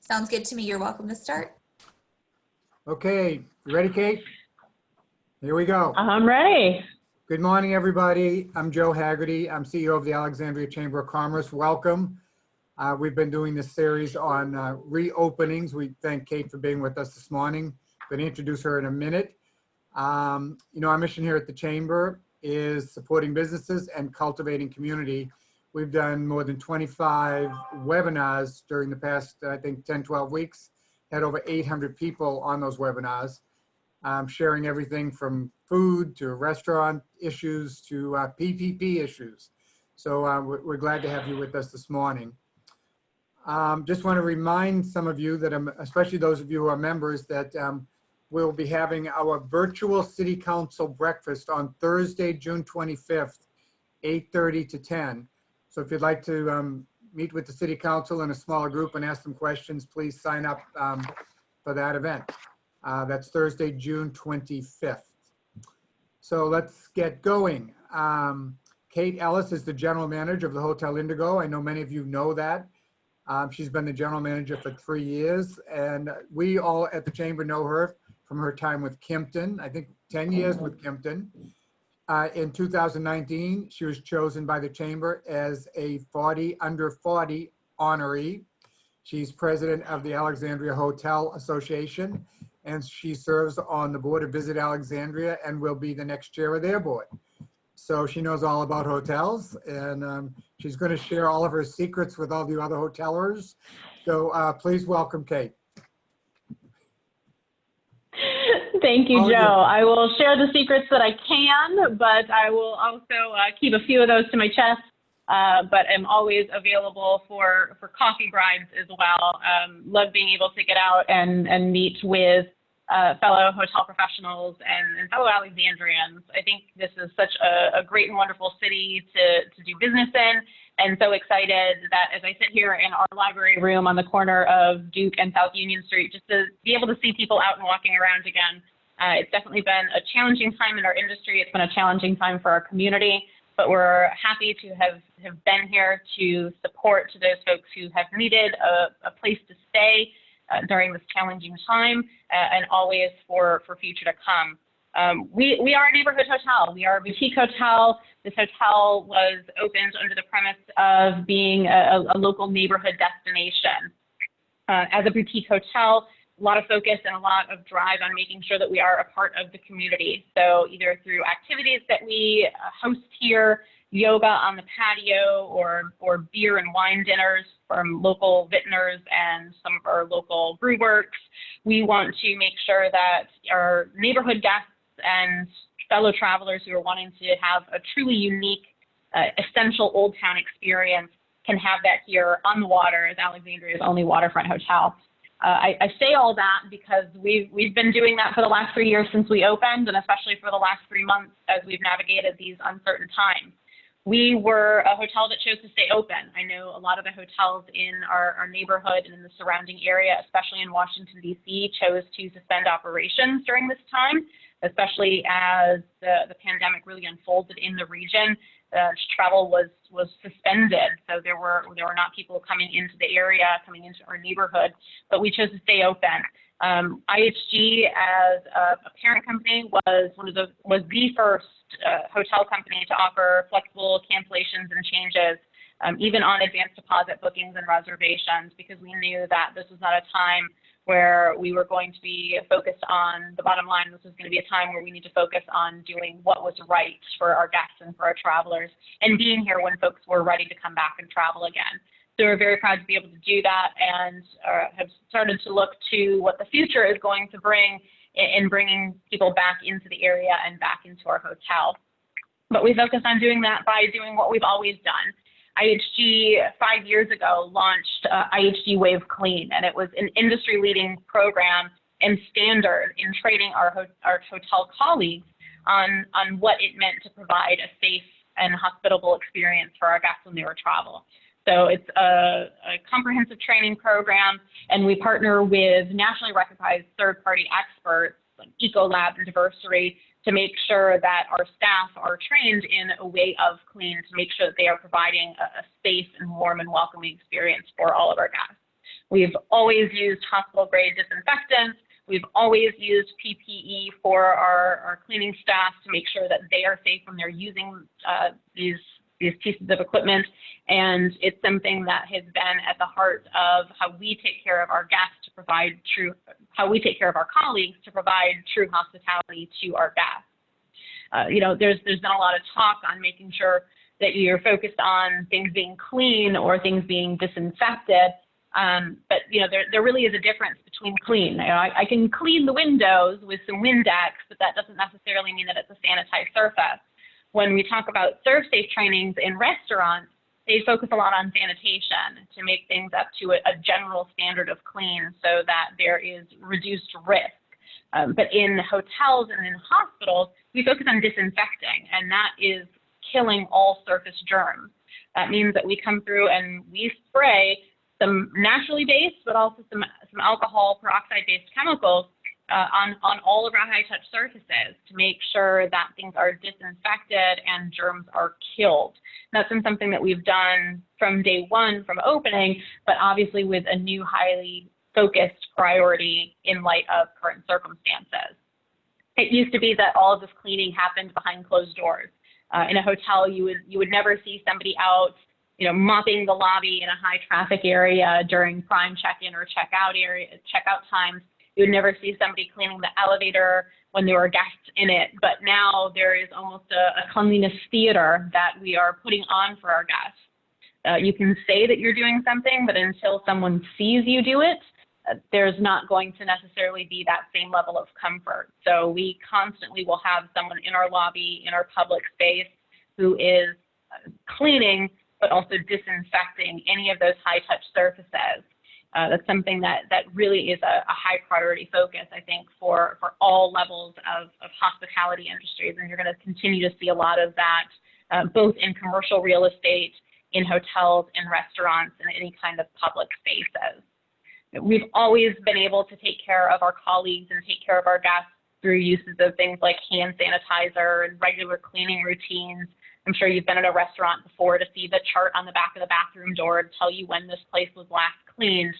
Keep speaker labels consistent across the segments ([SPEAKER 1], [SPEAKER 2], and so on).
[SPEAKER 1] Sounds good to me. You're welcome to start.
[SPEAKER 2] Okay, you ready, Kate? Here we go.
[SPEAKER 3] I'm ready.
[SPEAKER 2] Good morning, everybody. I'm Joe Haggerty. I'm CEO of the Alexandria Chamber of Commerce. Welcome. We've been doing this series on reopenings. We thank Kate for being with us this morning. I'm going to introduce her in a minute. Our mission here at the Chamber is supporting businesses and cultivating community. We've done more than 25 webinars during the past, I think, 10, 12 weeks. Had over 800 people on those webinars, sharing everything from food to restaurant issues to PPP issues. So we're glad to have you with us this morning. Just want to remind some of you that, especially those of you who are members, that we'll be having our virtual City Council breakfast on Thursday, June 25th, 8:30 to 10. So if you'd like to meet with the City Council in a smaller group and ask them questions, please sign up for that event. That's Thursday, June 25th. So let's get going. Kate Ellis is the General Manager of the Hotel Indigo. I know many of you know that. She's been the General Manager for 3 years, and we all at the Chamber know her from her time with Kimpton, I think 10 years with Kimpton. In 2019, she was chosen by the Chamber as a under 40 honoree. She's president of the Alexandria Hotel Association, and she serves on the board of Visit Alexandria and will be the next chair of their board. So she knows all about hotels, and she's going to share all of her secrets with all the other hotelers. So please welcome Kate.
[SPEAKER 3] Thank you, Joe. I will share the secrets that I can, but I will also keep a few of those to my chest, but am always available for coffee bribes as well. Love being able to get out and meet with fellow hotel professionals and fellow Alexandrians. I think this is such a great and wonderful city to do business in, and so excited that as I sit here in our library room on the corner of Duke and South Union Street, just to be able to see people out and walking around again. It's definitely been a challenging time in our industry. It's been a challenging time for our community, but we're happy to have been here to support those folks who have needed a place to stay during this challenging time, and always for future to come. We are a neighborhood hotel. We are a boutique hotel. This hotel was opened under the premise of being a local neighborhood destination. As a boutique hotel, a lot of focus and a lot of drive on making sure that we are a part of the community. So either through activities that we host here, yoga on the patio, or beer and wine dinners from local vintners and some of our local brew works. We want to make sure that our neighborhood guests and fellow travelers who are wanting to have a truly unique, essential Old Town experience can have that here on the water as Alexandria's only waterfront hotel. I say all that because we've been doing that for the last 3 years since we opened, and especially for the last 3 months as we've navigated these uncertain times. We were a hotel that chose to stay open. I know a lot of the hotels in our neighborhood and in the surrounding area, especially in Washington, D.C., chose to suspend operations during this time, especially as the pandemic really unfolded in the region. Travel was suspended, so there were not people coming into the area, coming into our neighborhood, but we chose to stay open. IHG as a parent company was the first hotel company to offer flexible cancellations and changes, even on advanced deposit bookings and reservations, because we knew that this was not a time where we were going to be focused on the bottom line. This was going to be a time where we need to focus on doing what was right for our guests and for our travelers, and being here when folks were ready to come back and travel again. So we're very proud to be able to do that, and have started to look to what the future is going to bring in bringing people back into the area and back into our hotel. But we focus on doing that by doing what we've always done. IHG 5 years ago launched IHG Wave Clean, and it was an industry-leading program and standard in training our hotel colleagues on what it meant to provide a safe and hospitable experience for our guests when they were travel. So it's a comprehensive training program, and we partner with nationally recognized third-party experts like Ecolab and Diversity to make sure that our staff are trained in a way of clean, to make sure that they are providing a safe and warm and welcoming experience for all of our guests. We've always used hospital-grade disinfectants. We've always used PPE for our cleaning staff to make sure that they are safe when they're using these pieces of equipment. And it's something that has been at the heart of how we take care of our guests to provide how we take care of our colleagues to provide true hospitality to our guests. You know, there's been a lot of talk on making sure that you're focused on things being clean or things being disinfected. But, you know, there really is a difference between clean. You know, I can clean the windows with some Windex, but that doesn't necessarily mean that it's a sanitized surface. When we talk about serve safe trainings in restaurants, they focus a lot on sanitation to make things up to a general standard of clean so that there is reduced risk. But in hotels and in hospitals, we focus on disinfecting, and that is killing all surface germs. That means that we come through and we spray some naturally based, but also some alcohol peroxide-based chemicals on all of our high-touch surfaces to make sure that things are disinfected and germs are killed. That's been something that we've done from day one, from opening, but obviously with a new highly focused priority in light of current circumstances. It used to be that all of this cleaning happened behind closed doors. In a hotel, you would never see somebody out, you know, mopping the lobby in a high traffic area during prime check-in or checkout times. You would never see somebody cleaning the elevator when there were guests in it. But now there is almost a cleanliness theater that we are putting on for our guests. You can say that you're doing something, but until someone sees you do it, there's not going to necessarily be that same level of comfort. So we constantly will have someone in our lobby, in our public space, who is cleaning, but also disinfecting any of those high-touch surfaces. That's something that really is a high priority focus, I think, for all levels of hospitality industries. And you're going to continue to see a lot of that, both in commercial real estate, in hotels, in restaurants, and any kind of public spaces. We've always been able to take care of our colleagues and take care of our guests through uses of things like hand sanitizer and regular cleaning routines. I'm sure you've been in a restaurant before to see the chart on the back of the bathroom door to tell you when this place was last cleaned.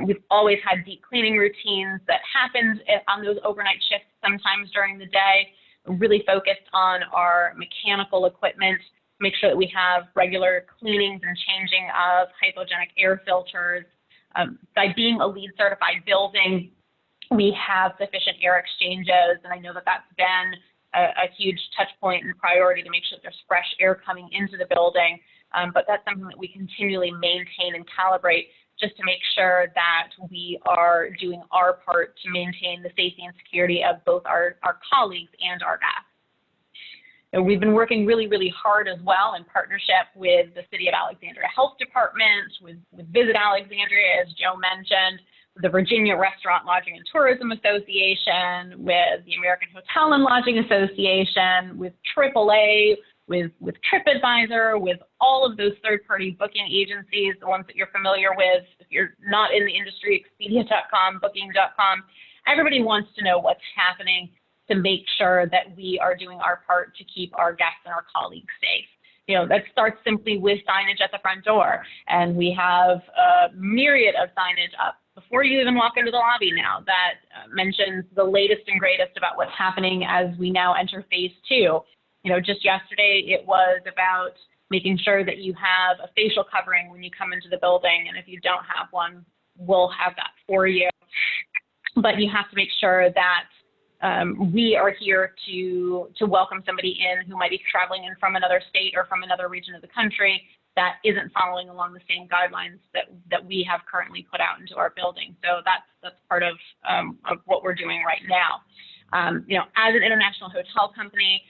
[SPEAKER 3] We've always had deep cleaning routines that happened on those overnight shifts sometimes during the day, really focused on our mechanical equipment, make sure that we have regular cleanings and changing of hypogenic air filters. By being a LEED certified building, we have sufficient air exchanges, and I know that that's been a huge touch point and priority to make sure that there's fresh air coming into the building. But that's something that we continually maintain and calibrate just to make sure that we are doing our part to maintain the safety and security of both our colleagues and our guests. And we've been working really, really hard as well in partnership with the City of Alexandria Health Department, with Visit Alexandria, as Joe mentioned, the Virginia Restaurant Lodging and Tourism Association, with the American Hotel and Lodging Association, with AAA, with TripAdvisor, with all of those third-party booking agencies, the ones that you're familiar with. If you're not in the industry, Expedia.com, Booking.com, everybody wants to know what's happening to make sure that we are doing our part to keep our guests and our colleagues safe. You know, that starts simply with signage at the front door. And we have a myriad of signage up before you even walk into the lobby now that mentions the latest and greatest about what's happening as we now enter phase 2. You know, just yesterday it was about making sure that you have a facial covering when you come into the building. And if you don't have one, we'll have that for you. But you have to make sure that we are here to welcome somebody in who might be traveling in from another state or from another region of the country that isn't following along the same guidelines that we have currently put out into our building. So that's part of what we're doing right now. You know, as an international hotel company,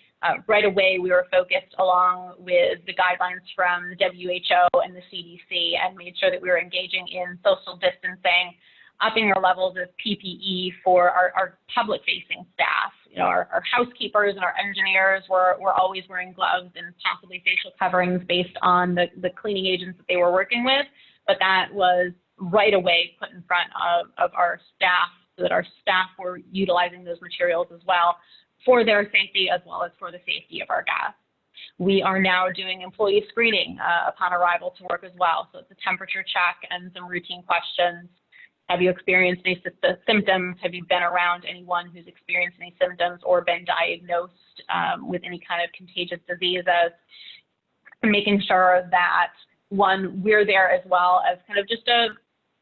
[SPEAKER 3] right away we were focused along with the guidelines from the WHO and the CDC and made sure that we were engaging in social distancing, upping our levels of PPE for our public-facing staff. You know, our housekeepers and our engineers were always wearing gloves and possibly facial coverings based on the cleaning agents that they were working with. But that was right away put in front of our staff so that our staff were utilizing those materials as well for their safety as well as for the safety of our guests. We are now doing employee screening upon arrival to work as well. So it's a temperature check and some routine questions. Have you experienced any symptoms? Have you been around anyone who's experienced any symptoms or been diagnosed with any kind of contagious diseases? And making sure that, one, we're there as well as kind of just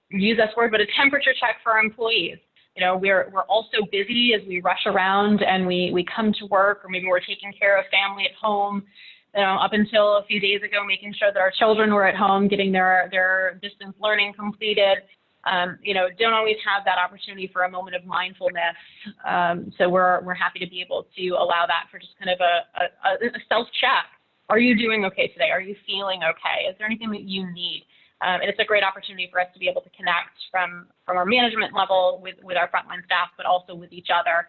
[SPEAKER 3] use this word, but a temperature check for our employees. You know, we're all so busy as we rush around and we come to work, or maybe we're taking care of family at home. You know, up until a few days ago, making sure that our children were at home, getting their distance learning completed. You know, don't always have that opportunity for a moment of mindfulness. So we're happy to be able to allow that for just kind of a self-check. Are you doing okay today? Are you feeling okay? Is there anything that you need? And it's a great opportunity for us to be able to connect from our management level with our frontline staff, but also with each other.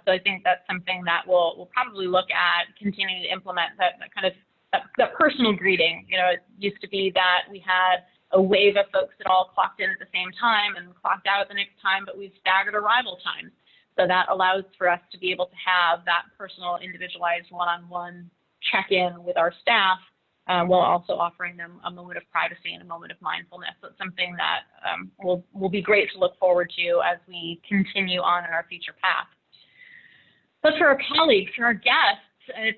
[SPEAKER 3] So I think that's something that we'll probably look at continuing to implement, that personal greeting. You know, it used to be that we had a wave of folks that all clocked in at the same time and clocked out at the next time, but we've staggered arrival times. So that allows for us to be able to have that personal, individualized, one-on-one check-in with our staff, while also offering them a moment of privacy and a moment of mindfulness. So it's something that will be great to look forward to as we continue on in our future path. But for our colleagues, for our guests,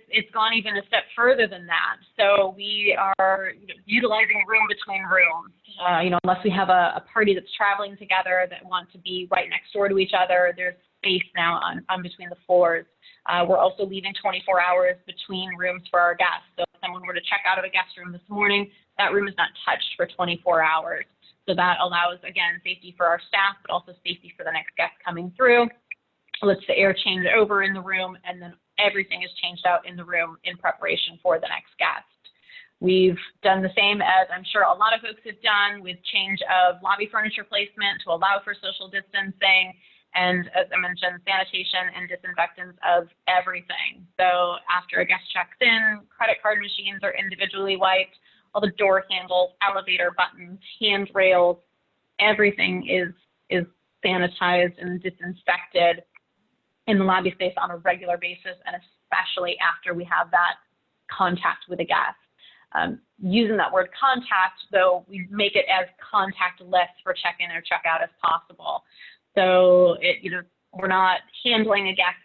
[SPEAKER 3] it's gone even a step further than that. So we are utilizing room between rooms. You know, unless we have a party that's traveling together that want to be right next door to each other, there's space now on between the floors. We're also leaving 24 hours between rooms for our guests. So if someone were to check out of a guest room this morning, that room is not touched for 24 hours. So that allows, again, safety for our staff, but also safety for the next guest coming through. Lets the air change over in the room, and then everything is changed out in the room in preparation for the next guest. We've done the same as I'm sure a lot of folks have done with change of lobby furniture placement to allow for social distancing, and as I mentioned, sanitation and disinfectants of everything. So after a guest checks in, credit card machines are individually wiped, all the door handles, elevator buttons, handrails, everything is sanitized and disinfected in the lobby space on a regular basis, and especially after we have that contact with a guest. Using that word contact, though, we make it as contactless for check-in or check-out as possible. So we're not handling a guest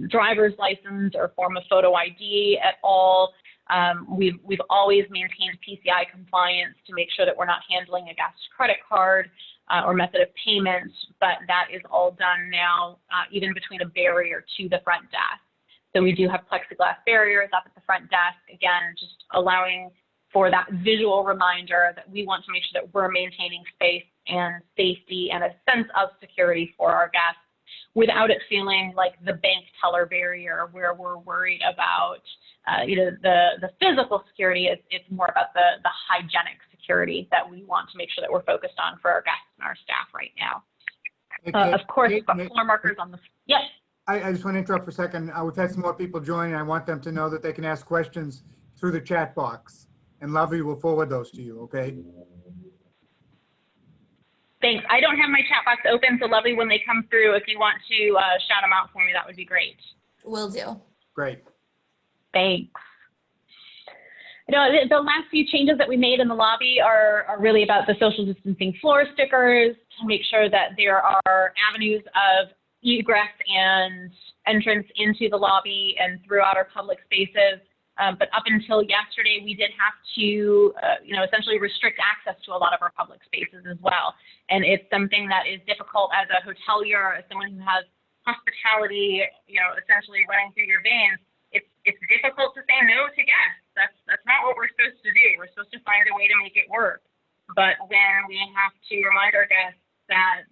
[SPEAKER 3] driver's license or form of photo ID at all. We've always maintained PCI compliance to make sure that we're not handling a guest credit card or method of payment, but that is all done now, even between a barrier to the front desk. So we do have plexiglass barriers up at the front desk, again, just allowing for that visual reminder that we want to make sure that we're maintaining space and safety and a sense of security for our guests without it feeling like the bank teller barrier where we're worried about the physical security. It's more about the hygienic security that we want to make sure that we're focused on for our guests and our staff right now. Of course, we've got floor markers on the, yes.
[SPEAKER 2] I just want to interrupt for a second. We've had some more people join, and I want them to know that they can ask questions through the chat box, and Lovely will forward those to you, okay?
[SPEAKER 3] Thanks. I don't have my chat box open, so Lovely, when they come through, if you want to shout them out for me, that would be great.
[SPEAKER 1] Will do.
[SPEAKER 2] Great.
[SPEAKER 3] Thanks. You know, the last few changes that we made in the lobby are really about the social distancing floor stickers to make sure that there are avenues of egress and entrance into the lobby and throughout our public spaces. But up until yesterday, we did have to, essentially restrict access to a lot of our public spaces as well. And it's something that is difficult as a hotelier, as someone who has hospitality, essentially running through your veins. It's difficult to say no to guests. That's not what we're supposed to do. We're supposed to find a way to make it work. But when we have to remind our guests that,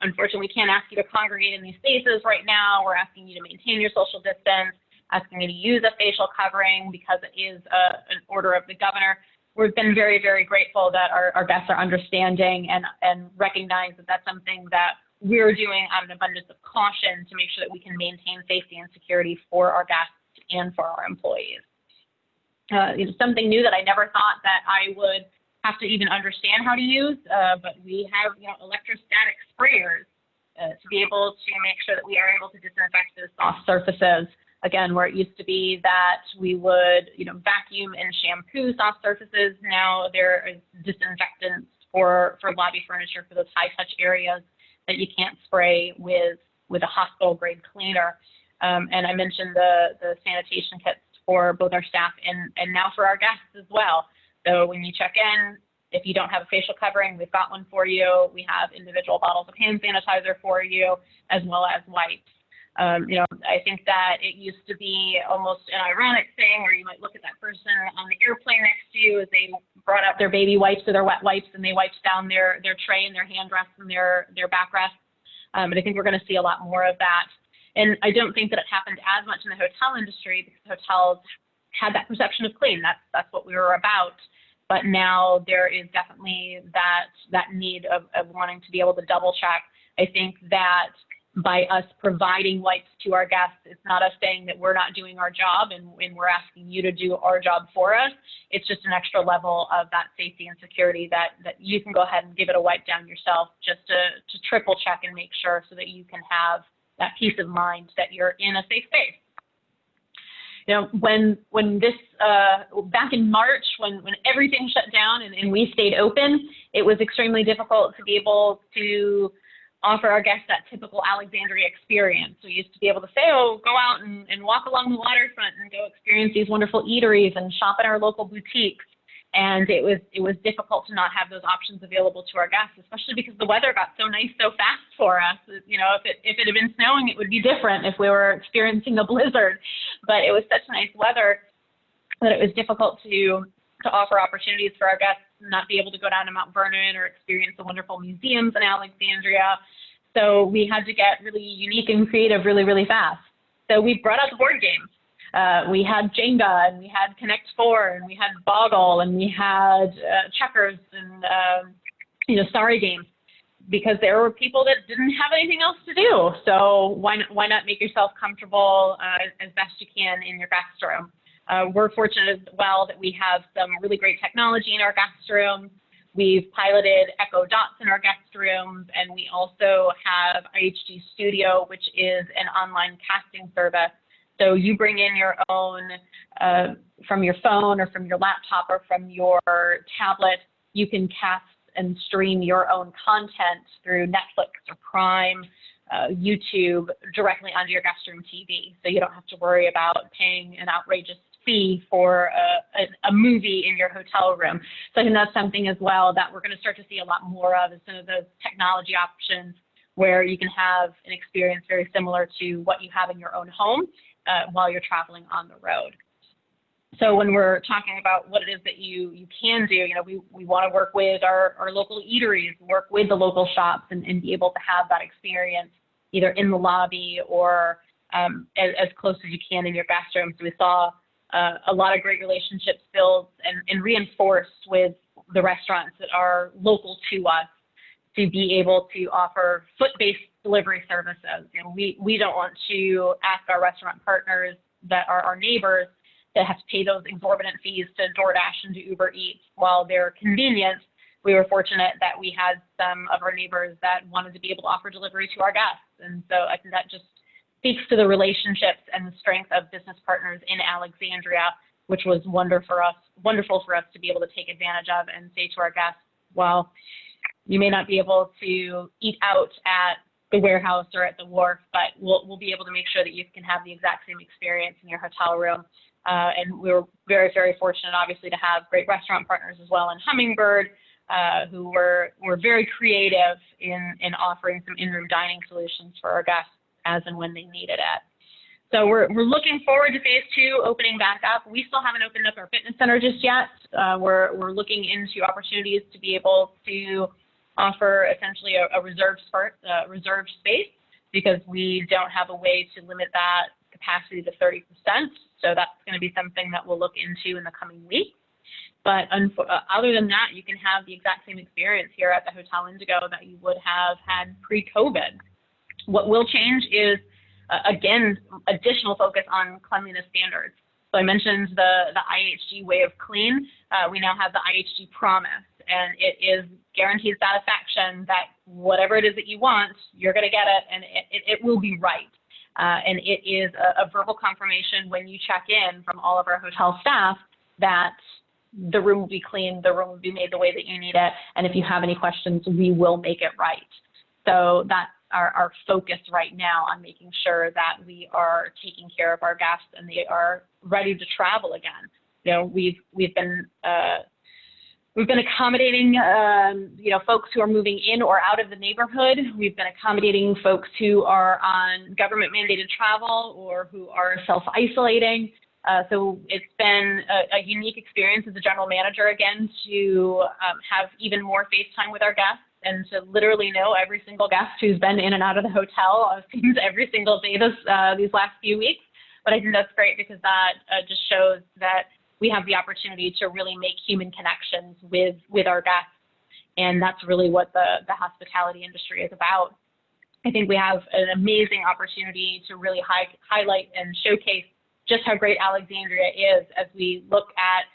[SPEAKER 3] unfortunately, we can't ask you to congregate in these spaces right now, we're asking you to maintain your social distance, asking you to use a facial covering because it is an order of the governor. We've been very, very grateful that our guests are understanding and recognize that that's something that we're doing out of an abundance of caution to make sure that we can maintain safety and security for our guests and for our employees. Something new that I never thought that I would have to even understand how to use, but we have electrostatic sprayers to be able to make sure that we are able to disinfect those soft surfaces Again, where it used to be that we would, vacuum and shampoo soft surfaces, now there is disinfectants for lobby furniture for those high-touch areas that you can't spray with a hospital-grade cleaner. And I mentioned the sanitation kits for both our staff and now for our guests as well. So when you check in, if you don't have a facial covering, we've got one for you. We have individual bottles of hand sanitizer for you, as well as wipes. I think that it used to be almost an ironic thing where you might look at that person on the airplane next to you as they brought out their baby wipes or their wet wipes and they wiped down their tray and their hand rests and their backrests. But I think we're going to see a lot more of that. And I don't think that it happened as much in the hotel industry because hotels had that perception of clean. That's what we were about. But now there is definitely that need of wanting to be able to double check. I think that by us providing wipes to our guests, it's not us saying that we're not doing our job and we're asking you to do our job for us. It's just an extra level of that safety and security that you can go ahead and give it a wipe down yourself just to triple check and make sure so that you can have that peace of mind that you're in a safe space. When this, back in March, when everything shut down and we stayed open, it was extremely difficult to be able to offer our guests that typical Alexandria experience. We used to be able to say, oh, go out and walk along the waterfront and go experience these wonderful eateries and shop at our local boutiques. And it was difficult to not have those options available to our guests, especially because the weather got so nice so fast for us. If it had been snowing, it would be different if we were experiencing a blizzard. But it was such nice weather that it was difficult to offer opportunities for our guests to not be able to go down to Mount Vernon or experience the wonderful museums in Alexandria. So we had to get really unique and creative really, really fast. So we brought out the board games. We had Jenga, and we had Connect Four, and we had Boggle, and we had checkers and Sorry games, because there were people that didn't have anything else to do. So why not make yourself comfortable as best you can in your guest room? We're fortunate as well that we have some really great technology in our guest rooms. We've piloted Echo Dots in our guest rooms, and we also have IHG Studio, which is an online casting service. So you bring in your own, from your phone or from your laptop or from your tablet, you can cast and stream your own content through Netflix or Prime, YouTube, directly onto your guest room TV. So you don't have to worry about paying an outrageous fee for a movie in your hotel room. So I think that's something as well that we're going to start to see a lot more of, is some of those technology options where you can have an experience very similar to what you have in your own home while you're traveling on the road. So when we're talking about what it is that you can do, we want to work with our local eateries, work with the local shops, and be able to have that experience either in the lobby or as close as you can in your guest room. So we saw a lot of great relationships built and reinforced with the restaurants that are local to us to be able to offer foot-based delivery services. We don't want to ask our restaurant partners that are our neighbors to have to pay those exorbitant fees to DoorDash and to Uber Eats. While they're convenient, we were fortunate that we had some of our neighbors that wanted to be able to offer delivery to our guests. And so I think that just speaks to the relationships and the strength of business partners in Alexandria, which was wonderful for us to be able to take advantage of and say to our guests, well, you may not be able to eat out at the warehouse or at the wharf, but we'll be able to make sure that you can have the exact same experience in your hotel room. And we were very, very fortunate, obviously, to have great restaurant partners as well in Hummingbird, who were very creative in offering some in-room dining solutions for our guests as and when they needed it. So we're looking forward to phase 2 opening back up. We still haven't opened up our fitness center just yet. We're looking into opportunities to be able to offer essentially a reserved space, because we don't have a way to limit that capacity to 30%. So that's going to be something that we'll look into in the coming weeks. But other than that, you can have the exact same experience here at the Hotel Indigo that you would have had pre-COVID. What will change is, again, additional focus on cleanliness standards. So I mentioned the IHG way of clean. We now have the IHG promise, and it is guaranteed satisfaction that whatever it is that you want, you're going to get it, and it will be right. And it is a verbal confirmation when you check in from all of our hotel staff that the room will be cleaned, the room will be made the way that you need it, and if you have any questions, we will make it right. So that's our focus right now on making sure that we are taking care of our guests and they are ready to travel again. You know, we've been accommodating, folks who are moving in or out of the neighborhood. We've been accommodating folks who are on government mandated travel or who are self-isolating. So it's been a unique experience as a general manager, again, to have even more face time with our guests and to literally know every single guest who's been in and out of the hotel, seems every single day these last few weeks. But I think that's great because that just shows that we have the opportunity to really make human connections with our guests. And that's really what the hospitality industry is about. I think we have an amazing opportunity to really highlight and showcase just how great Alexandria is as we look at,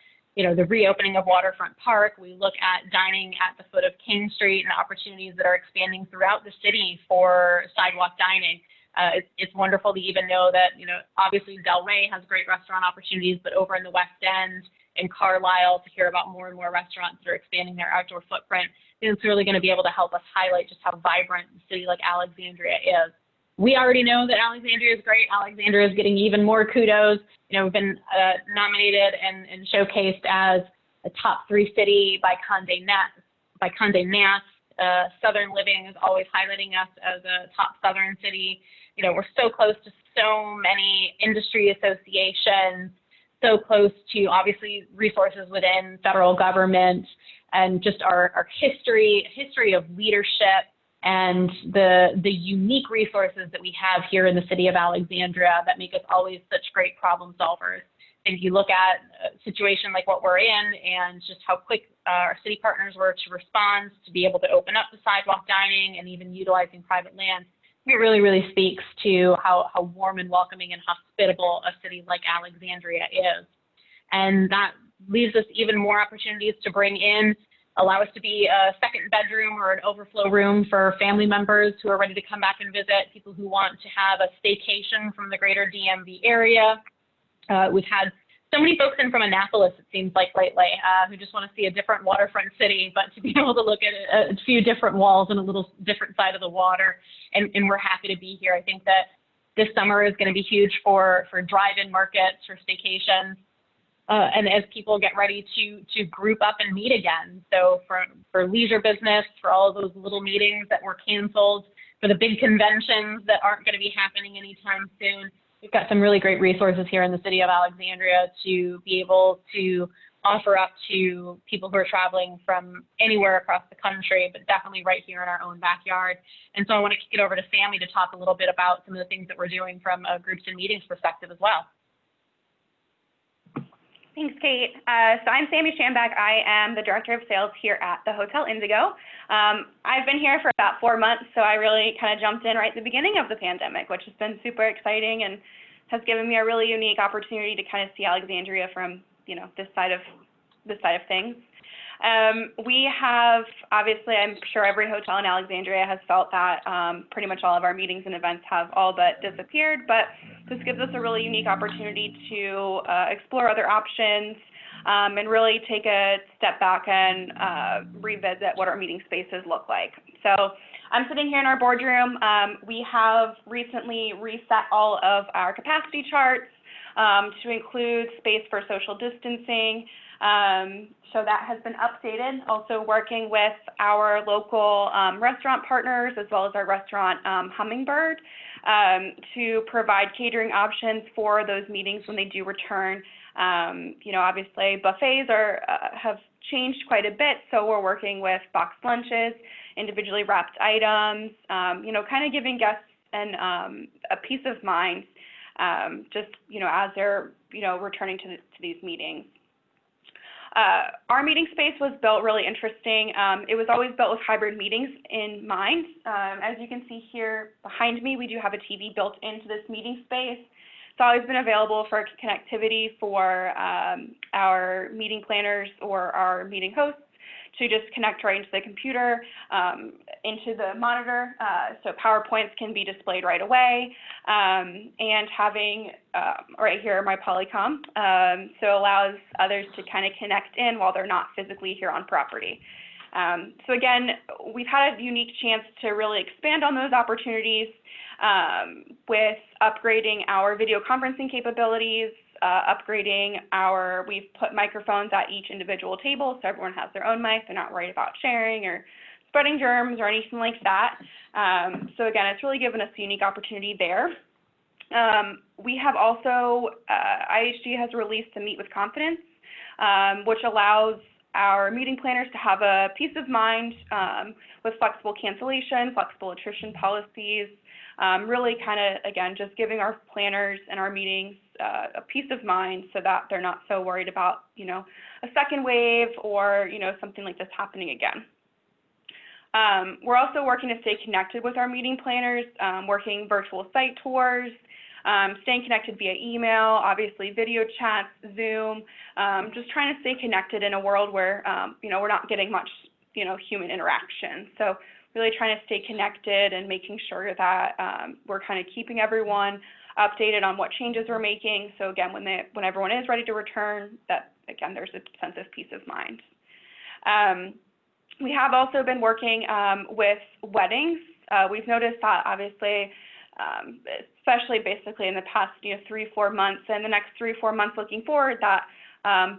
[SPEAKER 3] the reopening of Waterfront Park. We look at dining at the foot of King Street and opportunities that are expanding throughout the city for sidewalk dining. It's wonderful to even know that, obviously Del Rey has great restaurant opportunities, but over in the West End and Carlisle, to hear about more and more restaurants that are expanding their outdoor footprint, it's really going to be able to help us highlight just how vibrant a city like Alexandria is. We already know that Alexandria is great. Alexandria is getting even more kudos. We've been nominated and showcased as a top 3 city by Condé Nast. Southern Living is always highlighting us as a top Southern city. We're so close to so many industry associations, so close to obviously resources within federal government, and just our history of leadership and the unique resources that we have here in the city of Alexandria that make us always such great problem solvers. And if you look at a situation like what we're in and just how quick our city partners were to respond, to be able to open up the sidewalk dining and even utilizing private land, it really, really speaks to how warm and welcoming and hospitable a city like Alexandria is. And that leaves us even more opportunities to bring in, allow us to be a second bedroom or an overflow room for family members who are ready to come back and visit, people who want to have a staycation from the greater DMV area. We've had so many folks in from Annapolis, it seems like lately, who just want to see a different waterfront city, but to be able to look at a few different walls and a little different side of the water, and we're happy to be here. I think that this summer is going to be huge for drive-in markets, for staycations, and as people get ready to group up and meet again. So for leisure business, for all of those little meetings that were canceled, for the big conventions that aren't going to be happening anytime soon, we've got some really great resources here in the city of Alexandria to be able to offer up to people who are traveling from anywhere across the country, but definitely right here in our own backyard. And so I want to kick it over to Sammy to talk a little bit about some of the things that we're doing from a groups and meetings perspective as well.
[SPEAKER 4] Thanks, Kate. So I'm Sammy Schambach. I am the Director of Sales here at the Hotel Indigo. I've been here for about 4 months, so I really kind of jumped in right at the beginning of the pandemic, which has been super exciting and has given me a really unique opportunity to kind of see Alexandria from, this side of things. We have, obviously, I'm sure every hotel in Alexandria has felt that pretty much all of our meetings and events have all but disappeared, but this gives us a really unique opportunity to explore other options and really take a step back and revisit what our meeting spaces look like. So I'm sitting here in our boardroom. We have recently reset all of our capacity charts to include space for social distancing. So that has been updated. Also working with our local restaurant partners as well as our restaurant Hummingbird to provide catering options for those meetings when they do return. Obviously buffets have changed quite a bit, so we're working with boxed lunches, individually wrapped items, kind of giving guests a peace of mind just, as they're, returning to these meetings. Our meeting space was built really interesting. It was always built with hybrid meetings in mind. As you can see here behind me, we do have a TV built into this meeting space. It's always been available for connectivity for our meeting planners or our meeting hosts to just connect right into the computer, into the monitor, so PowerPoints can be displayed right away, and having right here my Polycom, so allows others to kind of connect in while they're not physically here on property. So again, we've had a unique chance to really expand on those opportunities with upgrading our video conferencing capabilities, we've put microphones at each individual table so everyone has their own mic. They're not worried about sharing or spreading germs or anything like that. So again, it's really given us a unique opportunity there. We have also, IHG has released the Meet with Confidence, which allows our meeting planners to have a peace of mind with flexible cancellation, flexible attrition policies, really kind of, again, just giving our planners and our meetings a peace of mind so that they're not so worried about, a second wave or, something like this happening again. We're also working to stay connected with our meeting planners, working virtual site tours, staying connected via email, obviously video chats, Zoom, just trying to stay connected in a world where, we're not getting much, human interaction. So really trying to stay connected and making sure that we're kind of keeping everyone updated on what changes we're making. So again, when everyone is ready to return, that again, there's a sense of peace of mind. We have also been working with weddings. We've noticed that obviously, especially basically in the past 3-4 months and the next 3-4 months looking forward, that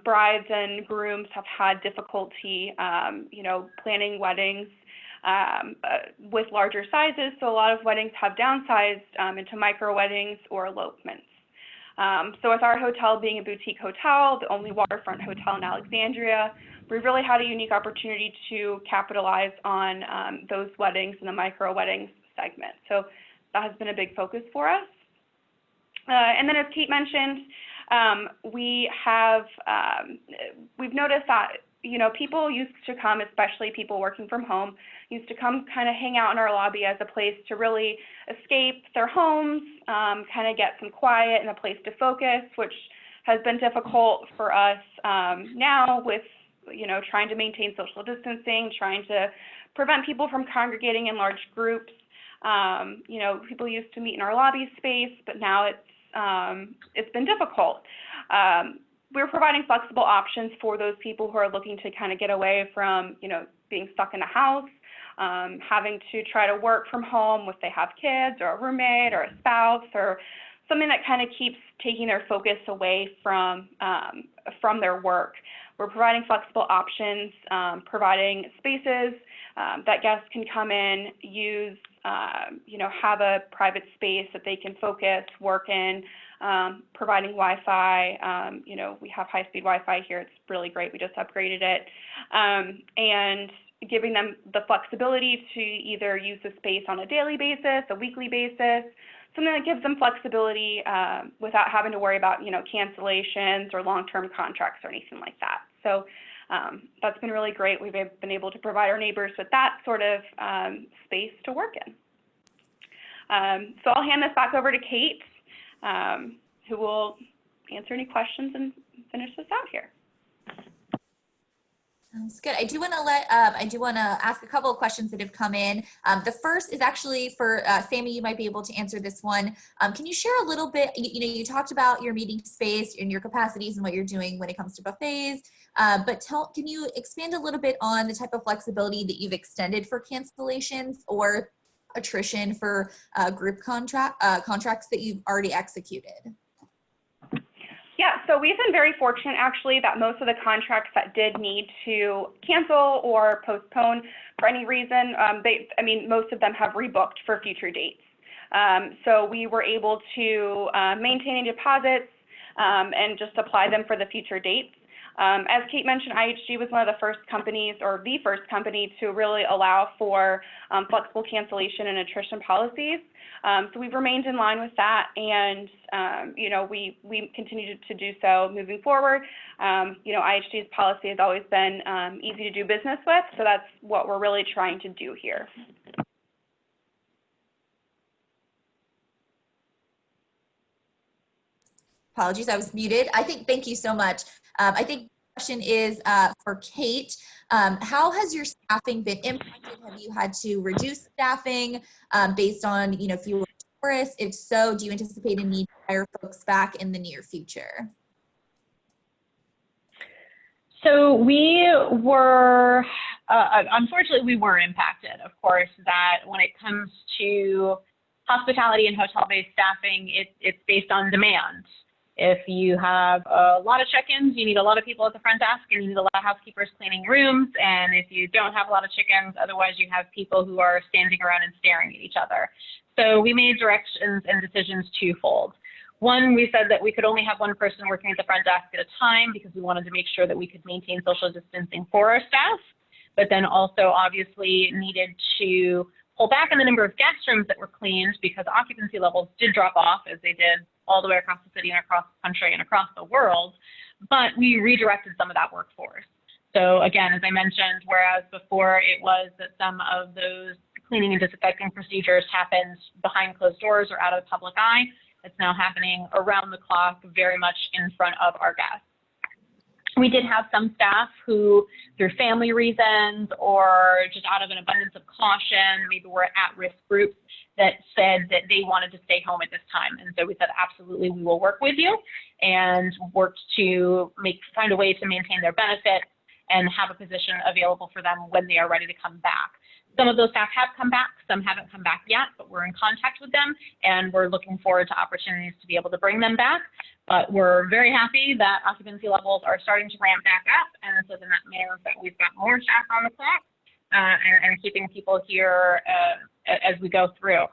[SPEAKER 4] brides and grooms have had difficulty, planning weddings with larger sizes. So a lot of weddings have downsized into micro weddings or elopements. So with our hotel being a boutique hotel, the only waterfront hotel in Alexandria, we really had a unique opportunity to capitalize on those weddings in the micro weddings segment. So that has been a big focus for us. And then as Kate mentioned, we've noticed that people used to come, especially people working from home, used to come kind of hang out in our lobby as a place to really escape their homes, kind of get some quiet and a place to focus, which has been difficult for us now with, trying to maintain social distancing, trying to prevent people from congregating in large groups. People used to meet in our lobby space, but now it's been difficult. We're providing flexible options for those people who are looking to kind of get away from, being stuck in the house, having to try to work from home if they have kids or a roommate or a spouse or something that kind of keeps taking their focus away from their work. We're providing flexible options, providing spaces that guests can come in, use, have a private space that they can focus, work in, providing Wi-Fi. We have high-speed Wi-Fi here. It's really great. We just upgraded it. And giving them the flexibility to either use the space on a daily basis, a weekly basis, something that gives them flexibility without having to worry about, cancellations or long-term contracts or anything like that. So that's been really great. We've been able to provide our neighbors with that sort of space to work in. So I'll hand this back over to Kate, who will answer any questions and finish this out here.
[SPEAKER 1] Sounds good. I do want to ask a couple of questions that have come in. The first is actually for Sammy. You might be able to answer this one. Can you share a little bit? You talked about your meeting space and your capacities and what you're doing when it comes to buffets. But can you expand a little bit on the type of flexibility that you've extended for cancellations or attrition for group contracts that you've already executed?
[SPEAKER 4] Yeah, so we've been very fortunate actually that most of the contracts that did need to cancel or postpone for any reason, most of them have rebooked for future dates. So we were able to maintain deposits and just apply them for the future dates. As Kate mentioned, IHG was one of the first companies, or the first company, to really allow for flexible cancellation and attrition policies. So we've remained in line with that, and we continue to do so moving forward. IHG's policy has always been easy to do business with, so that's what we're really trying to do here.
[SPEAKER 1] Apologies, I was muted. Thank you so much. I think the question is for Kate. How has your staffing been impacted? Have you had to reduce staffing based on, fewer tourists? If so, do you anticipate a need to hire folks back in the near future?
[SPEAKER 3] So we were, unfortunately, we were impacted, of course, that when it comes to hospitality and hotel-based staffing, it's based on demand. If you have a lot of check-ins, you need a lot of people at the front desk, and you need a lot of housekeepers cleaning rooms. And if you don't have a lot of check-ins, otherwise you have people who are standing around and staring at each other. So we made directions and decisions twofold. One, we said that we could only have one person working at the front desk at a time because we wanted to make sure that we could maintain social distancing for our staff, but then also obviously needed to pull back on the number of guest rooms that were cleaned because occupancy levels did drop off, as they did all the way across the city and across the country and across the world, but we redirected some of that workforce. So again, as I mentioned, whereas before it was that some of those cleaning and disinfecting procedures happened behind closed doors or out of the public eye, it's now happening around the clock, very much in front of our guests. We did have some staff who, through family reasons or just out of an abundance of caution, maybe were at-risk groups, that said that they wanted to stay home at this time. And so we said, absolutely, we will work with you, and worked to find a way to maintain their benefits and have a position available for them when they are ready to come back. Some of those staff have come back, some haven't come back yet, but we're in contact with them, and we're looking forward to opportunities to be able to bring them back. But we're very happy that occupancy levels are starting to ramp back up, and so then that means that we've got more staff on the clock and keeping people here as we go through.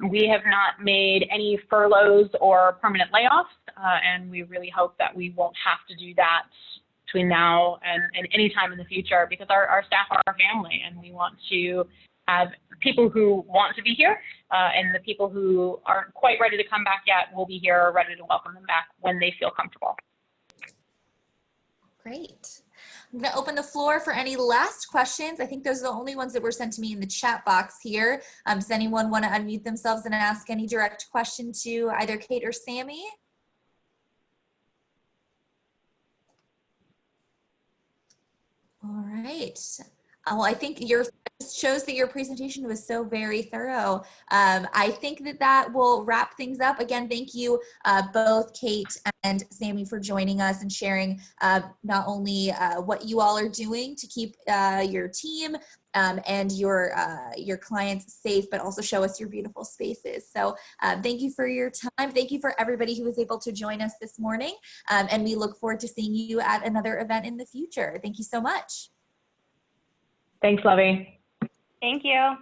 [SPEAKER 3] We have not made any furloughs or permanent layoffs, and we really hope that we won't have to do that between now and any time in the future, because our staff are our family, and we want to have people who want to be here, and the people who aren't quite ready to come back yet will be here, ready to welcome them back when they feel comfortable.
[SPEAKER 1] Great. I'm going to open the floor for any last questions. I think those are the only ones that were sent to me in the chat box here. Does anyone want to unmute themselves and ask any direct question to either Kate or Sammy? All right. Well, I think shows that your presentation was so very thorough. I think that will wrap things up. Again, thank you both Kate and Sammy for joining us and sharing not only what you all are doing to keep your team and your clients safe, but also show us your beautiful spaces. So thank you for your time. Thank you for everybody who was able to join us this morning. And we look forward to seeing you at another event in the future. Thank you so much.
[SPEAKER 3] Thanks, Lovey.
[SPEAKER 4] Thank you.